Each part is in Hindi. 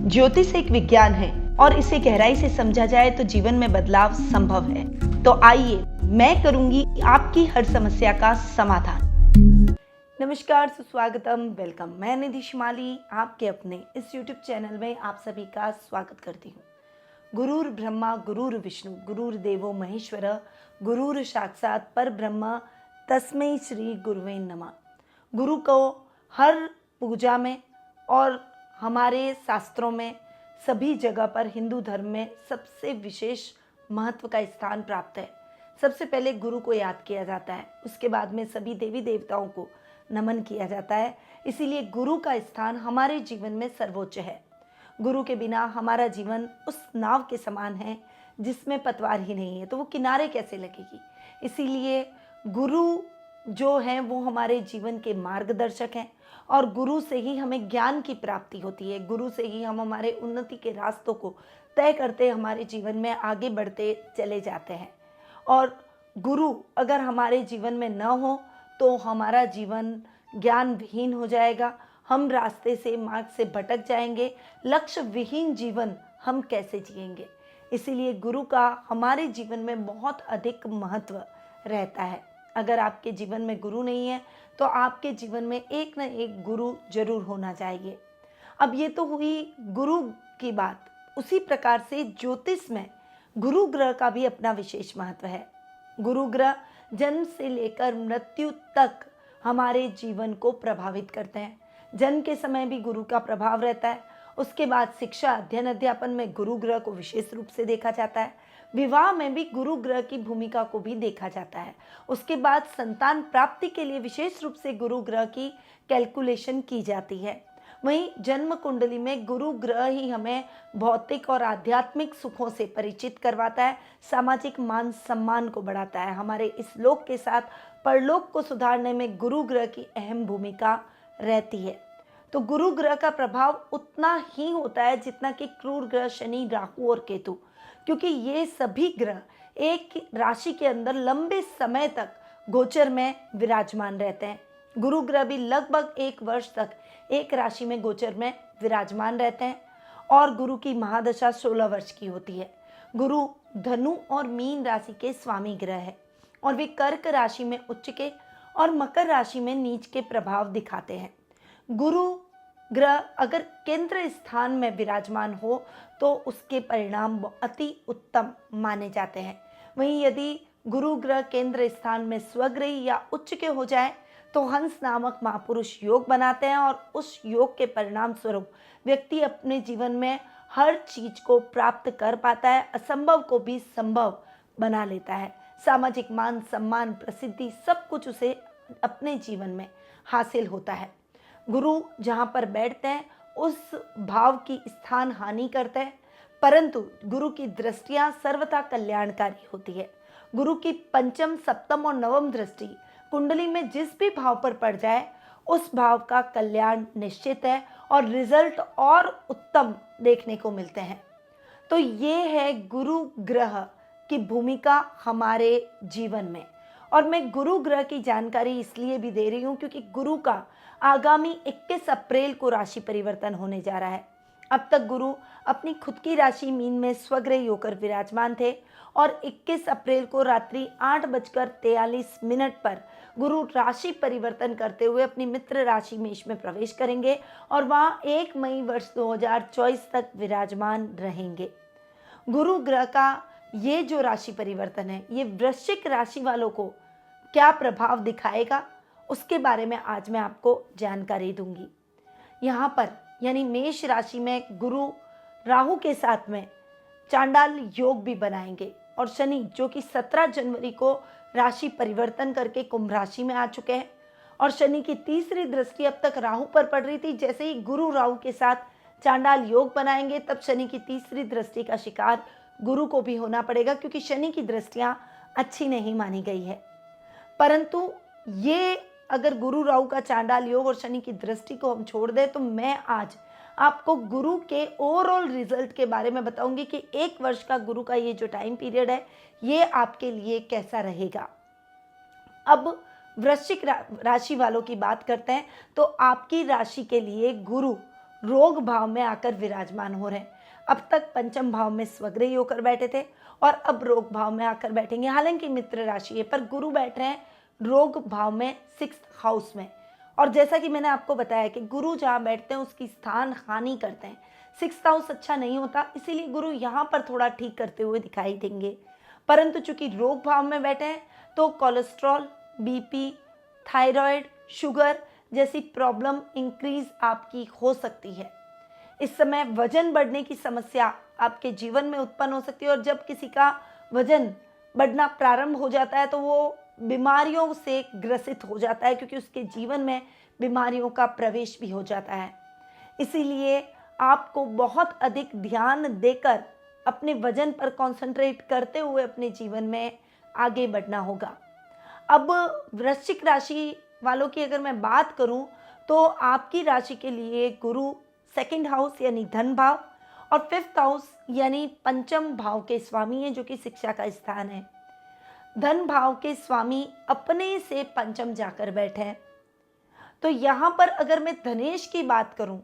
ज्योतिष एक विज्ञान है और इसे गहराई से समझा जाए तो जीवन में बदलाव संभव है। तो आइए मैं करूंगी आपकी हर समस्या का समाधान। नमस्कार, सुस्वागतम, वेलकम। मैं निधि शिमाली आपके अपने इस YouTube चैनल में आप सभी का स्वागत करती हूँ। गुरुर ब्रह्मा गुरुर विष्णु गुरुर्देवो महेश्वर गुरुर साक्षात पर ब्रह्म तस्मै श्री गुरुवे नमः। गुरु को हर पूजा में और हमारे शास्त्रों में सभी जगह पर हिंदू धर्म में सबसे विशेष महत्व का स्थान प्राप्त है। सबसे पहले गुरु को याद किया जाता है, उसके बाद में सभी देवी देवताओं को नमन किया जाता है। इसीलिए गुरु का स्थान हमारे जीवन में सर्वोच्च है। गुरु के बिना हमारा जीवन उस नाव के समान है जिसमें पतवार ही नहीं है, तो वो किनारे कैसे लगेगी। इसीलिए गुरु जो हैं वो हमारे जीवन के मार्गदर्शक हैं और गुरु से ही हमें ज्ञान की प्राप्ति होती है। गुरु से ही हम हमारे उन्नति के रास्तों को तय करते हमारे जीवन में आगे बढ़ते चले जाते हैं। और गुरु अगर हमारे जीवन में न हो तो हमारा जीवन ज्ञान विहीन हो जाएगा, हम रास्ते से मार्ग से भटक जाएंगे, लक्ष्य विहीन जीवन हम कैसे जिएंगे। इसीलिए गुरु का हमारे जीवन में बहुत अधिक महत्व रहता है। अगर आपके जीवन में गुरु नहीं है तो आपके जीवन में एक न एक गुरु जरूर होना चाहिए। अब ये तो हुई गुरु की बात। उसी प्रकार से ज्योतिष में गुरु ग्रह का भी अपना विशेष महत्व है। गुरु ग्रह जन्म से लेकर मृत्यु तक हमारे जीवन को प्रभावित करते हैं। जन्म के समय भी गुरु का प्रभाव रहता है। उसके बाद शिक्षा, अध्ययन, अध्यापन में गुरु ग्रह को विशेष रूप से देखा जाता है। विवाह में भी गुरु ग्रह की भूमिका को भी देखा जाता है। उसके बाद संतान प्राप्ति के लिए विशेष रूप से गुरु ग्रह की कैलकुलेशन की जाती है। वहीं जन्म कुंडली में गुरु ग्रह ही हमें भौतिक और आध्यात्मिक सुखों से परिचित करवाता है, सामाजिक मान सम्मान को बढ़ाता है। हमारे इस लोक के साथ परलोक को सुधारने में गुरु ग्रह की अहम भूमिका रहती है। तो गुरु ग्रह का प्रभाव उतना ही होता है जितना कि क्रूर ग्रह शनि, राहु और केतु, क्योंकि ये सभी ग्रह एक राशि के अंदर लंबे समय तक गोचर में विराजमान रहते हैं। गुरु ग्रह भी लगभग 1 वर्ष तक एक राशि में गोचर में विराजमान रहते हैं और गुरु की महादशा 16 वर्ष की होती है। गुरु धनु और मीन राशि के स्वामी ग्रह है और वे कर्क राशि में उच्च के और मकर राशि में नीच के प्रभाव दिखाते हैं। गुरु ग्रह अगर केंद्र स्थान में विराजमान हो तो उसके परिणाम अति उत्तम माने जाते हैं। वहीं यदि गुरु ग्रह केंद्र स्थान में स्वग्रही या उच्च के हो जाए तो हंस नामक महापुरुष योग बनाते हैं और उस योग के परिणाम स्वरूप व्यक्ति अपने जीवन में हर चीज को प्राप्त कर पाता है, असंभव को भी संभव बना लेता है। सामाजिक मान सम्मान, प्रसिद्धि सब कुछ उसे अपने जीवन में हासिल होता है। गुरु जहाँ पर बैठते हैं उस भाव की स्थान हानि करते हैं, परंतु गुरु की दृष्टियाँ सर्वथा कल्याणकारी होती है। गुरु की पंचम, सप्तम और नवम दृष्टि कुंडली में जिस भी भाव पर पड़ जाए उस भाव का कल्याण निश्चित है और रिजल्ट और उत्तम देखने को मिलते हैं। तो ये है गुरु ग्रह की भूमिका हमारे जीवन में। और मैं गुरु ग्रह की जानकारी इसलिए भी दे रही हूँ क्योंकि गुरु का आगामी 21 अप्रैल को राशि परिवर्तन होने जा रहा है। अब तक गुरु अपनी खुद की राशि मीन में स्वग्रही होकर विराजमान थे और 21 अप्रैल को रात्रि 8:43 पर गुरु राशि परिवर्तन करते हुए अपनी मित्र राशि मेष में प्रवेश करेंगे और वहां 1 मई वर्ष 2024 तक विराजमान रहेंगे। गुरु ग्रह का ये जो राशि परिवर्तन है ये वृश्चिक राशि वालों को क्या प्रभाव दिखाएगा उसके बारे में आज मैं आपको जानकारी दूंगी। यहाँ पर यानी मेष राशि में गुरु राहु के साथ में चांडाल योग भी बनाएंगे और शनि जो कि 17 जनवरी को राशि परिवर्तन करके कुंभ राशि में आ चुके हैं और शनि की तीसरी दृष्टि अब तक राहु पर पड़ रही थी। जैसे ही गुरु राहु के साथ चांडाल योग बनाएंगे तब शनि की तीसरी दृष्टि का शिकार गुरु को भी होना पड़ेगा, क्योंकि शनि की दृष्टियां अच्छी नहीं मानी गई है। परंतु ये अगर गुरु राहु का चांडाल योग और शनि की दृष्टि को हम छोड़ दें तो मैं आज आपको गुरु के ओवरऑल रिजल्ट के बारे में बताऊंगी कि 1 वर्ष का गुरु का ये जो टाइम पीरियड है ये आपके लिए कैसा रहेगा। अब वृश्चिक राशि वालों की बात करते हैं तो आपकी राशि के लिए गुरु रोग भाव में आकर विराजमान हो रहे हैं। अब तक पंचम भाव में स्वग्रही होकर बैठे थे और अब रोग भाव में आकर बैठेंगे। हालांकि मित्र राशि है पर गुरु बैठ रहे हैं रोग भाव में 6th हाउस में। और जैसा कि मैंने आपको बताया कि गुरु जहाँ बैठते हैं उसकी स्थान हानि करते हैं। 6th हाउस अच्छा नहीं होता, इसीलिए गुरु यहाँ पर थोड़ा ठीक करते हुए दिखाई देंगे। परंतु चूंकि रोग भाव में बैठे हैं तो कोलेस्ट्रॉल, बीपी, थायराइड, शुगर जैसी प्रॉब्लम इंक्रीज आपकी हो सकती है। इस समय वजन बढ़ने की समस्या आपके जीवन में उत्पन्न हो सकती है और जब किसी का वजन बढ़ना प्रारंभ हो जाता है तो वो बीमारियों से ग्रसित हो जाता है, क्योंकि उसके जीवन में बीमारियों का प्रवेश भी हो जाता है। इसीलिए आपको बहुत अधिक ध्यान देकर अपने वजन पर कंसंट्रेट करते हुए अपने जीवन में आगे बढ़ना होगा। अब वृश्चिक राशि वालों की अगर मैं बात करूं तो आपकी राशि के लिए गुरु 2nd हाउस यानी धन भाव और 5th हाउस यानी पंचम भाव के स्वामी हैं, जो कि शिक्षा का स्थान है। धन भाव के स्वामी अपने से पंचम जाकर बैठे हैं। तो यहाँ पर अगर मैं धनेश की बात करूं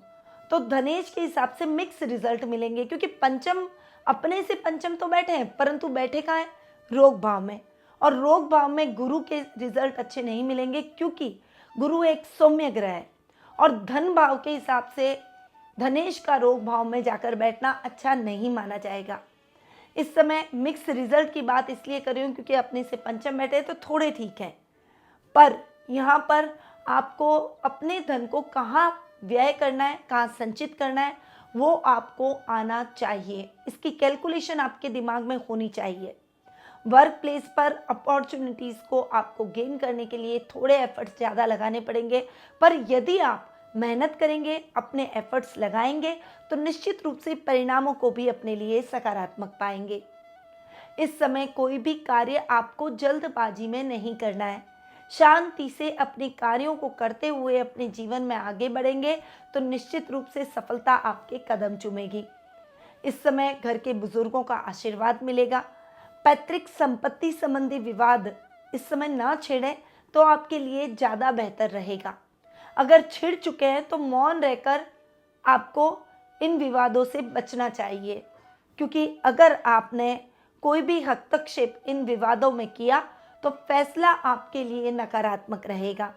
तो धनेश के हिसाब से मिक्स रिजल्ट मिलेंगे, क्योंकि पंचम अपने से पंचम तो बैठे हैं परंतु बैठे कहाँ हैं? रोग भाव में। और रोग भाव में गुरु के रिजल्ट अच्छे नहीं मिलेंगे, क्योंकि गुरु एक सौम्य ग्रह है और धन भाव के हिसाब से धनेश का रोग भाव में जाकर बैठना अच्छा नहीं माना जाएगा। इस समय मिक्स रिजल्ट की बात इसलिए कर रही हूँ क्योंकि अपने से पंचम बैठे तो थोड़े ठीक हैं, पर यहाँ पर आपको अपने धन को कहाँ व्यय करना है, कहाँ संचित करना है, वो आपको आना चाहिए। इसकी कैलकुलेशन आपके दिमाग में होनी चाहिए। वर्क प्लेस पर अपॉर्चुनिटीज़ को आपको गेन करने के लिए थोड़े एफर्ट्स ज़्यादा लगाने पड़ेंगे, पर यदि आप मेहनत करेंगे, अपने एफर्ट्स लगाएंगे तो निश्चित रूप से परिणामों को भी अपने लिए सकारात्मक पाएंगे। इस समय कोई भी कार्य आपको जल्दबाजी में नहीं करना है। शांति से अपने कार्यों को करते हुए अपने जीवन में आगे बढ़ेंगे तो निश्चित रूप से सफलता आपके कदम चूमेगी। इस समय घर के बुजुर्गों का आशीर्वाद मिलेगा। पैतृक संपत्ति संबंधी विवाद इस समय ना छेड़ें तो आपके लिए ज़्यादा बेहतर रहेगा। अगर छिड़ चुके हैं तो मौन रहकर आपको इन विवादों से बचना चाहिए, क्योंकि अगर आपने कोई भी हस्तक्षेप इन विवादों में किया तो फैसला आपके लिए नकारात्मक रहेगा।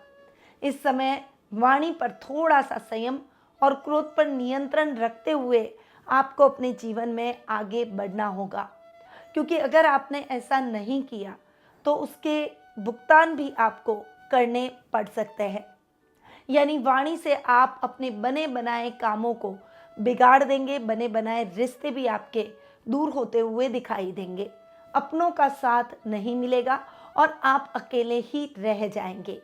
इस समय वाणी पर थोड़ा सा संयम और क्रोध पर नियंत्रण रखते हुए आपको अपने जीवन में आगे बढ़ना होगा, क्योंकि अगर आपने ऐसा नहीं किया तो उसके भुगतान भी आपको करने पड़ सकते हैं। यानी वाणी से आप अपने बने बनाए कामों को बिगाड़ देंगे, बने बनाए रिश्ते भी आपके दूर होते हुए दिखाई देंगे, अपनों का साथ नहीं मिलेगा और आप अकेले ही रह जाएंगे।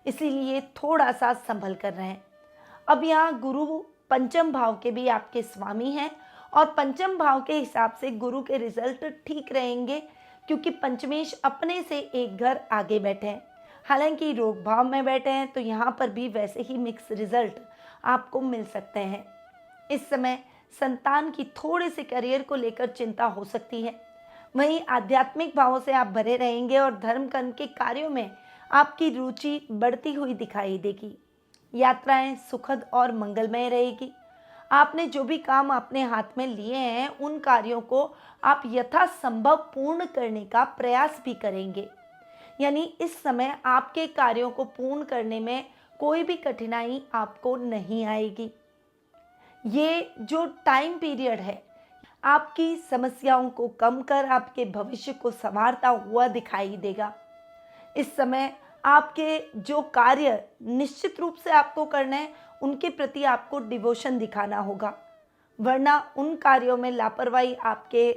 इसीलिए थोड़ा सा संभल कर रहें। अब यहाँ गुरु पंचम भाव के भी आपके स्वामी हैं और पंचम भाव के हिसाब से गुरु के रिजल्ट ठीक रहेंगे, क्योंकि पंचमेश अपने से एक घर आगे बैठे हैं। हालांकि रोग भाव में बैठे हैं तो यहाँ पर भी वैसे ही मिक्स रिजल्ट आपको मिल सकते हैं। इस समय संतान की थोड़े से करियर को लेकर चिंता हो सकती है। वहीं आध्यात्मिक भावों से आप भरे रहेंगे और धर्म कर्म के कार्यों में आपकी रुचि बढ़ती हुई दिखाई देगी। यात्राएं सुखद और मंगलमय रहेगी। आपने जो भी काम अपने हाथ में लिए हैं उन कार्यों को आप यथासंभव पूर्ण करने का प्रयास भी करेंगे। यानी इस समय आपके कार्यों को पूर्ण करने में कोई भी कठिनाई आपको नहीं आएगी। ये जो टाइम पीरियड है आपकी समस्याओं को कम कर आपके भविष्य को संवारता हुआ दिखाई देगा। इस समय आपके जो कार्य निश्चित रूप से आपको करना है उनके प्रति आपको डिवोशन दिखाना होगा, वरना उन कार्यों में लापरवाही आपके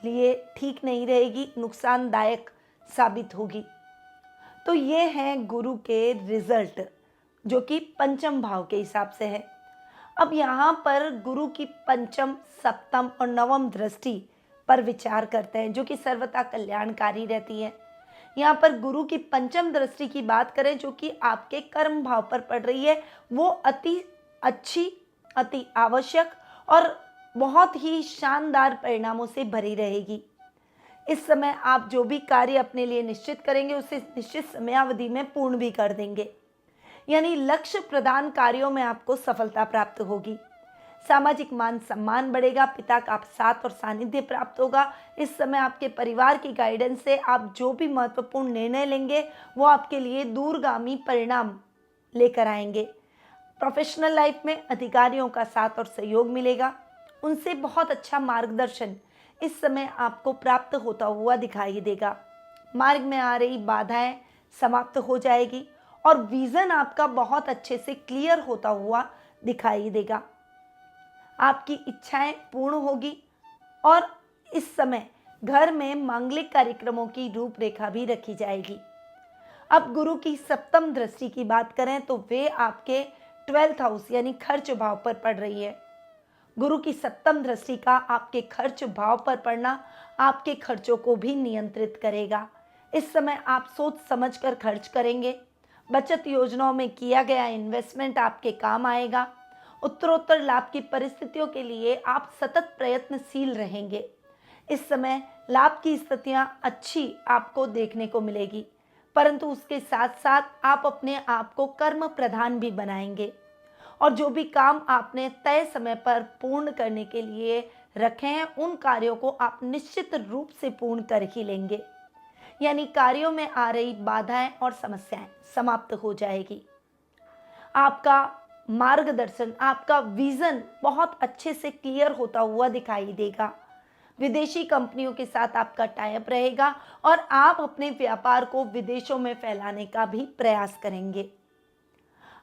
लिए ठीक नहीं रहेगी, नुकसानदायक साबित होगी। तो ये हैं गुरु के रिजल्ट जो कि पंचम भाव के हिसाब से है। अब यहाँ पर गुरु की पंचम, सप्तम और नवम दृष्टि पर विचार करते हैं, जो कि सर्वथा कल्याणकारी रहती है। यहाँ पर गुरु की पंचम दृष्टि की बात करें जो कि आपके कर्म भाव पर पड़ रही है, वो अति अच्छी, अति आवश्यक और बहुत ही शानदार परिणामों से भरी रहेगी। इस समय आप जो भी कार्य अपने लिए निश्चित करेंगे उसे निश्चित समयावधि में पूर्ण भी कर देंगे। यानी लक्ष्य प्रदान कार्यों में आपको सफलता प्राप्त होगी। सामाजिक मान सम्मान बढ़ेगा, पिता का आप साथ और सानिध्य प्राप्त होगा। इस समय आपके परिवार की गाइडेंस से आप जो भी महत्वपूर्ण निर्णय लेंगे वो आपके लिए दूरगामी परिणाम लेकर आएंगे। प्रोफेशनल लाइफ में अधिकारियों का साथ और सहयोग मिलेगा, उनसे बहुत अच्छा मार्गदर्शन इस समय आपको प्राप्त होता हुआ दिखाई देगा। मार्ग में आ रही बाधाएं समाप्त हो जाएगी और विजन आपका बहुत अच्छे से क्लियर होता हुआ दिखाई देगा। आपकी इच्छाएं पूर्ण होगी और इस समय घर में मांगलिक कार्यक्रमों की रूपरेखा भी रखी जाएगी। अब गुरु की सप्तम दृष्टि की बात करें तो वे आपके 12th हाउस यानी खर्च भाव पर पड़ रही है। गुरु की सप्तम दृष्टि का आपके खर्च भाव पर पड़ना आपके खर्चों को भी नियंत्रित करेगा। इस समय आप सोच समझकर खर्च करेंगे। बचत योजनाओं में किया गया इन्वेस्टमेंट आपके काम आएगा। उत्तरोत्तर लाभ की परिस्थितियों के लिए आप सतत प्रयत्नशील रहेंगे। इस समय लाभ की स्थितियां अच्छी आपको देखने को मिलेगी, परंतु उसके साथ साथ आप अपने आप को कर्म प्रधान भी बनाएंगे और जो भी काम आपने तय समय पर पूर्ण करने के लिए रखे हैं उन कार्यों को आप निश्चित रूप से पूर्ण कर ही लेंगे। यानी कार्यों में आ रही बाधाएं और समस्याएं समाप्त हो जाएगी। आपका मार्गदर्शन, आपका विजन बहुत अच्छे से क्लियर होता हुआ दिखाई देगा। विदेशी कंपनियों के साथ आपका टाइप रहेगा और आप अपने व्यापार को विदेशों में फैलाने का भी प्रयास करेंगे।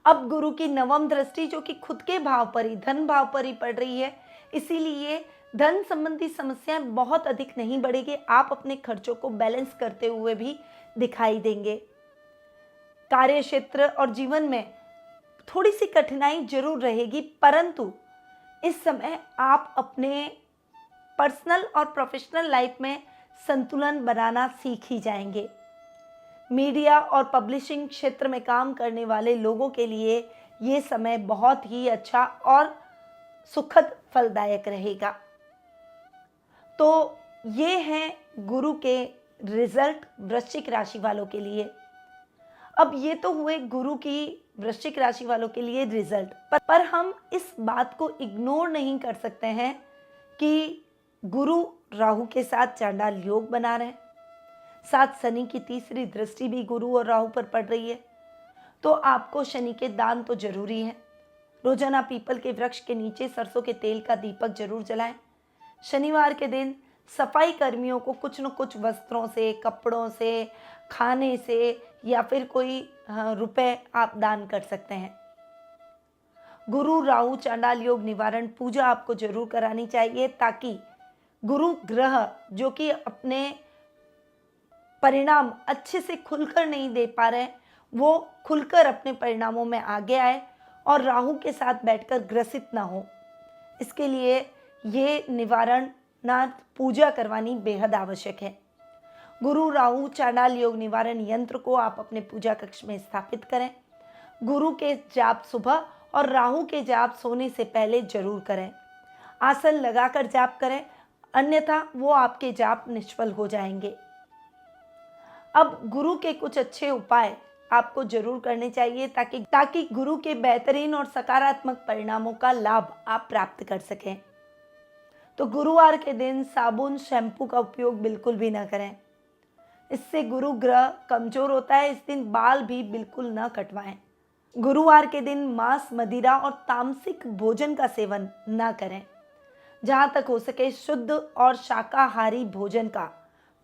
अब गुरु की नवम दृष्टि जो कि खुद के भाव पर ही, धन भाव पर ही पड़ रही है, इसीलिए धन संबंधी समस्याएं बहुत अधिक नहीं बढ़ेगी। आप अपने खर्चों को बैलेंस करते हुए भी दिखाई देंगे। कार्य क्षेत्र और जीवन में थोड़ी सी कठिनाई जरूर रहेगी, परंतु इस समय आप अपने पर्सनल और प्रोफेशनल लाइफ में संतुलन बनाना सीख ही जाएंगे। मीडिया और पब्लिशिंग क्षेत्र में काम करने वाले लोगों के लिए ये समय बहुत ही अच्छा और सुखद फलदायक रहेगा। तो ये हैं गुरु के रिजल्ट वृश्चिक राशि वालों के लिए। अब ये तो हुए गुरु की वृश्चिक राशि वालों के लिए रिजल्ट, पर हम इस बात को इग्नोर नहीं कर सकते हैं कि गुरु राहु के साथ चांडाल योग बना रहे हैं, साथ शनि की तीसरी दृष्टि भी गुरु और राहु पर पड़ रही है। तो आपको शनि के दान तो जरूरी है। रोजाना पीपल के वृक्ष के नीचे सरसों के तेल का दीपक जरूर जलाएं। शनिवार के दिन सफाई कर्मियों को कुछ न कुछ वस्त्रों से, कपड़ों से, खाने से या फिर कोई रुपए आप दान कर सकते हैं। गुरु राहु चांडाल योग निवारण पूजा आपको जरूर करानी चाहिए, ताकि गुरु ग्रह जो कि अपने परिणाम अच्छे से खुलकर नहीं दे पा रहे, वो खुलकर अपने परिणामों में आगे आए और राहु के साथ बैठकर ग्रसित ना हो। इसके लिए ये निवारण पूजा करवानी बेहद आवश्यक है। गुरु राहु चांडाल योग निवारण यंत्र को आप अपने पूजा कक्ष में स्थापित करें। गुरु के जाप सुबह और राहु के जाप सोने से पहले जरूर करें। आसन लगाकर जाप करें, अन्यथा वो आपके जाप निष्फल हो जाएंगे। अब गुरु के कुछ अच्छे उपाय आपको जरूर करने चाहिए ताकि गुरु के बेहतरीन और सकारात्मक परिणामों का लाभ आप प्राप्त कर सकें। तो गुरुवार के दिन साबुन, शैम्पू का उपयोग बिल्कुल भी ना करें, इससे गुरु ग्रह कमजोर होता है। इस दिन बाल भी बिल्कुल न कटवाएं। गुरुवार के दिन मांस, मदिरा और तामसिक भोजन का सेवन न करें। जहां तक हो सके शुद्ध और शाकाहारी भोजन का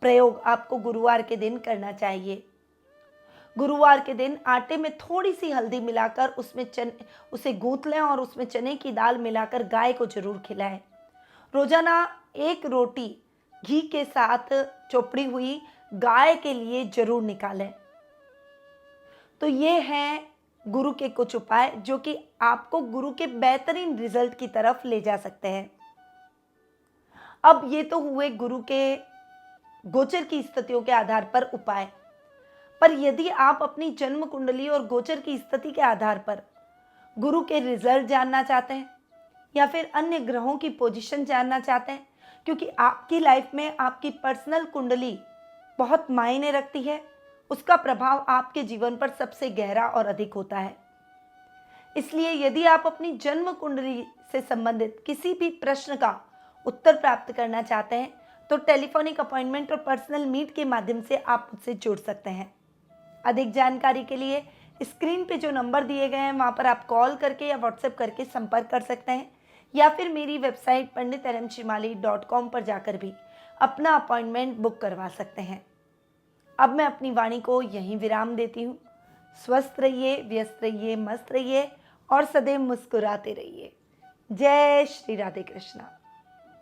प्रयोग आपको गुरुवार के दिन करना चाहिए। गुरुवार के दिन आटे में थोड़ी सी हल्दी मिलाकर उसे गूंथ लें और उसमें चने की दाल मिलाकर गाय को जरूर खिलाएं। रोजाना एक रोटी घी के साथ चोपड़ी हुई गाय के लिए जरूर निकालें। तो ये हैं गुरु के कुछ उपाय जो कि आपको गुरु के बेहतरीन रिजल्ट की तरफ ले जा सकते हैं। अब ये तो हुए गुरु के गोचर की स्थितियों के आधार पर उपाय, पर यदि आप अपनी जन्म कुंडली और गोचर की स्थिति के आधार पर गुरु के रिजल्ट जानना चाहते हैं या फिर अन्य ग्रहों की पोजीशन जानना चाहते हैं, क्योंकि आपकी लाइफ में आपकी पर्सनल कुंडली बहुत मायने रखती है, उसका प्रभाव आपके जीवन पर सबसे गहरा और अधिक होता है। इसलिए यदि आप अपनी जन्म कुंडली से संबंधित किसी भी प्रश्न का उत्तर प्राप्त करना चाहते हैं तो टेलीफोनिक अपॉइंटमेंट और पर्सनल मीट के माध्यम से आप मुझसे जुड़ सकते हैं। अधिक जानकारी के लिए स्क्रीन पे जो नंबर दिए गए हैं वहाँ पर आप कॉल करके या व्हाट्सएप करके संपर्क कर सकते हैं, या फिर मेरी वेबसाइट panditramshimali.com पर जाकर भी अपना अपॉइंटमेंट बुक करवा सकते हैं। अब मैं अपनी वाणी को यहीं विराम देती हूँ। स्वस्थ रहिए, व्यस्त रहिए, मस्त रहिए और सदैव मुस्कुराते रहिए। जय श्री राधे कृष्णा।